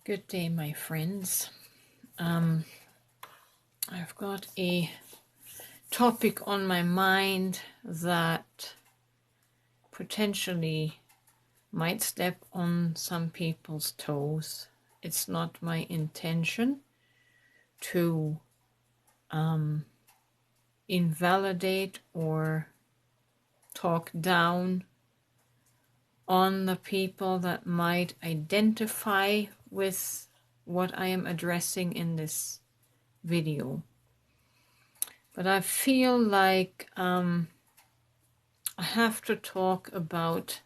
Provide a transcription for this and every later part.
Good day, my friends. I've got a topic on my mind that potentially might step on some people's toes. It's not my intention to invalidate or talk down on the people that might identify with what I am addressing in this video. But I feel like I have to talk about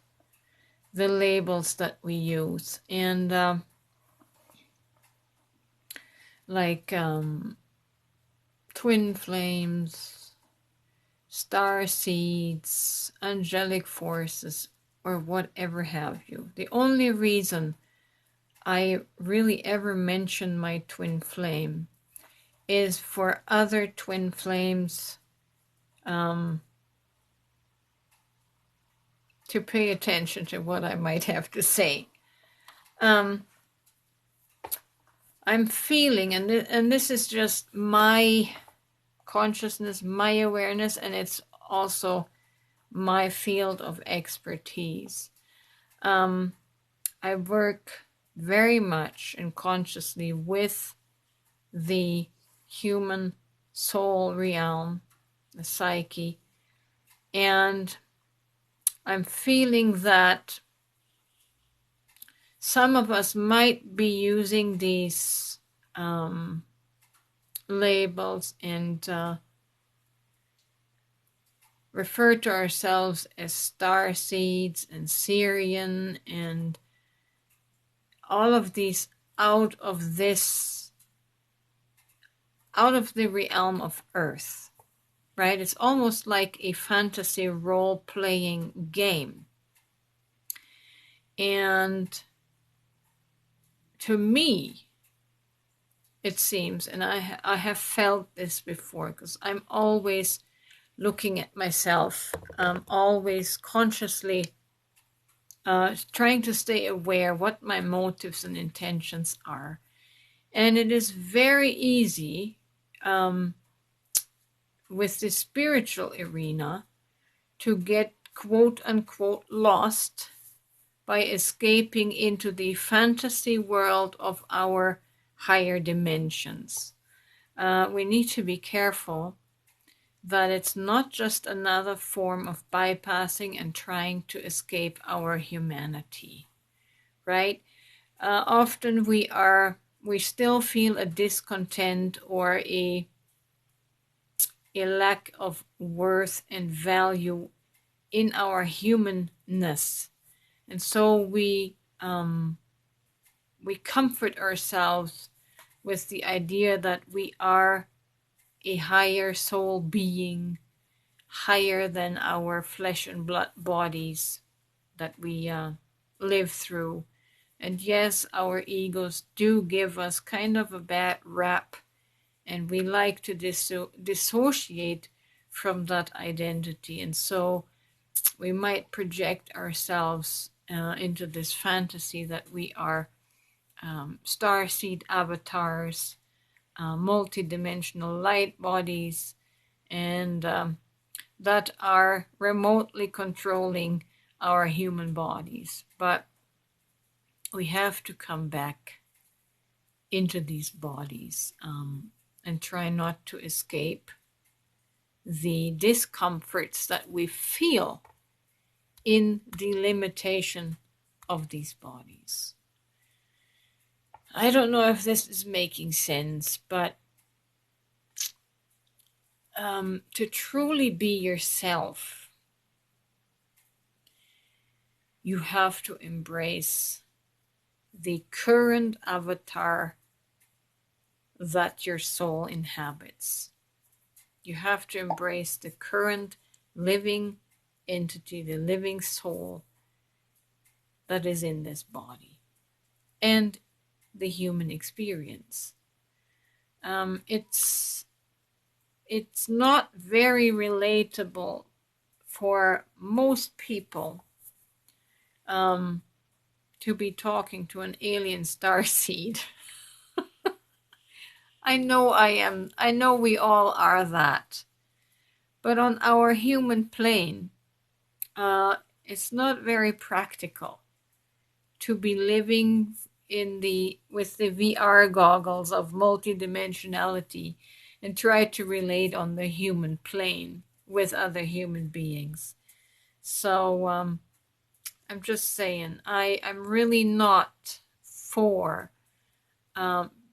the labels that we use. And twin flames, star seeds, angelic forces, or whatever have you. The only reason I really ever mention my twin flame is for other twin flames to pay attention to what I might have to say. I'm feeling, and this is just my consciousness, my awareness, and it's also my field of expertise. I work very much and consciously with the human soul realm, the psyche, and I'm feeling that some of us might be using these labels and refer to ourselves as star seeds and Syrian and all of these out of the realm of Earth, right? It's almost like a fantasy role-playing game. And to me, it seems, and I have felt this before, because I'm always looking at myself, always consciously trying to stay aware what my motives and intentions are. And it is very easy with the spiritual arena to get quote unquote lost by escaping into the fantasy world of our higher dimensions. We need to be careful that it's not just another form of bypassing and trying to escape our humanity, right? Often we still feel a discontent or a lack of worth and value in our humanness. And so we comfort ourselves with the idea that we are a higher soul being, higher than our flesh and blood bodies that we live through. And yes, our egos do give us kind of a bad rap, and we like to dissociate from that identity. And so we might project ourselves into this fantasy that we are starseed avatars, multidimensional light bodies, and that are remotely controlling our human bodies. But we have to come back into these bodies and try not to escape the discomforts that we feel in the limitation of these bodies. I don't know if this is making sense, but to truly be yourself, you have to embrace the current avatar that your soul inhabits. You have to embrace the current living entity, the living soul that is in this body, and the human experience. It's not very relatable for most people to be talking to an alien starseed. I know I am. I know we all are that. But on our human plane, it's not very practical to be living with the VR goggles of multidimensionality and try to relate on the human plane with other human beings. So I'm just saying, I'm really not for,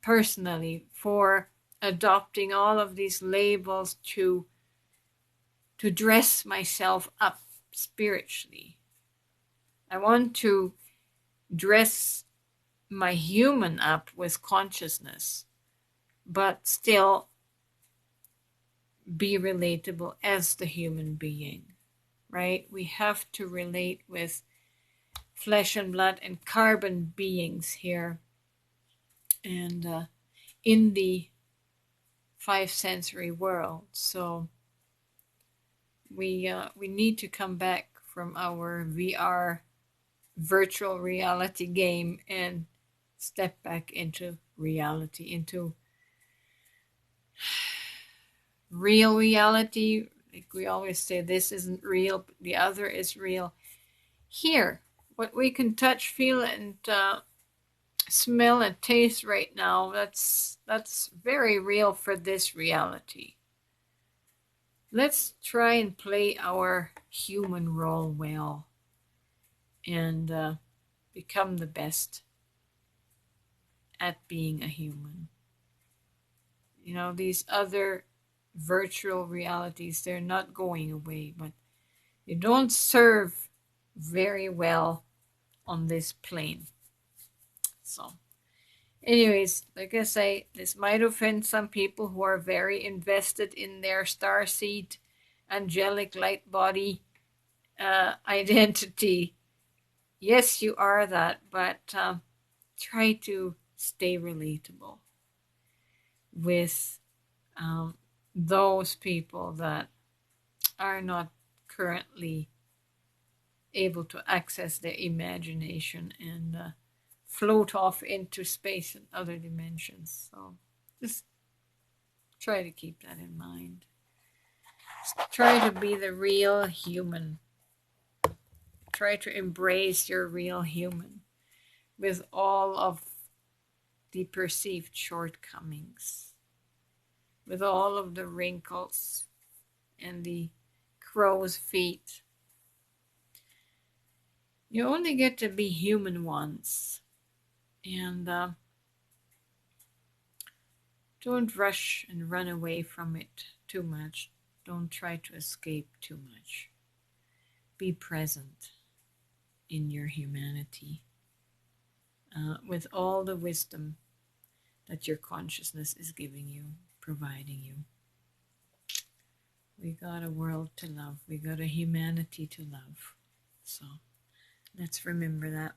personally, for adopting all of these labels to dress myself up spiritually. I want to dress my human up with consciousness, but still be relatable as the human being, right? We have to relate with flesh and blood and carbon beings here, and in the five sensory world. So we need to come back from our VR virtual reality game and step back into reality, into real reality. Like we always say, this isn't real, the other is real. Here, what we can touch, feel, and smell and taste right now, that's very real for this reality. Let's try and play our human role well and become the best at being a human. You know, these other virtual realities, they're not going away, but they don't serve very well on this plane. So, anyways, like I say, this might offend some people who are very invested in their starseed, angelic light body identity. Yes, you are that, but try to stay relatable with those people that are not currently able to access their imagination and float off into space and other dimensions. So just try to keep that in mind. Just try to be the real human. Try to embrace your real human with all of the perceived shortcomings, with all of the wrinkles and the crow's feet. You only get to be human once, and don't rush and run away from it too much. Don't try to escape too much. Be present in your humanity with all the wisdom that your consciousness is giving you, providing you. We got a world to love. We got a humanity to love. So let's remember that.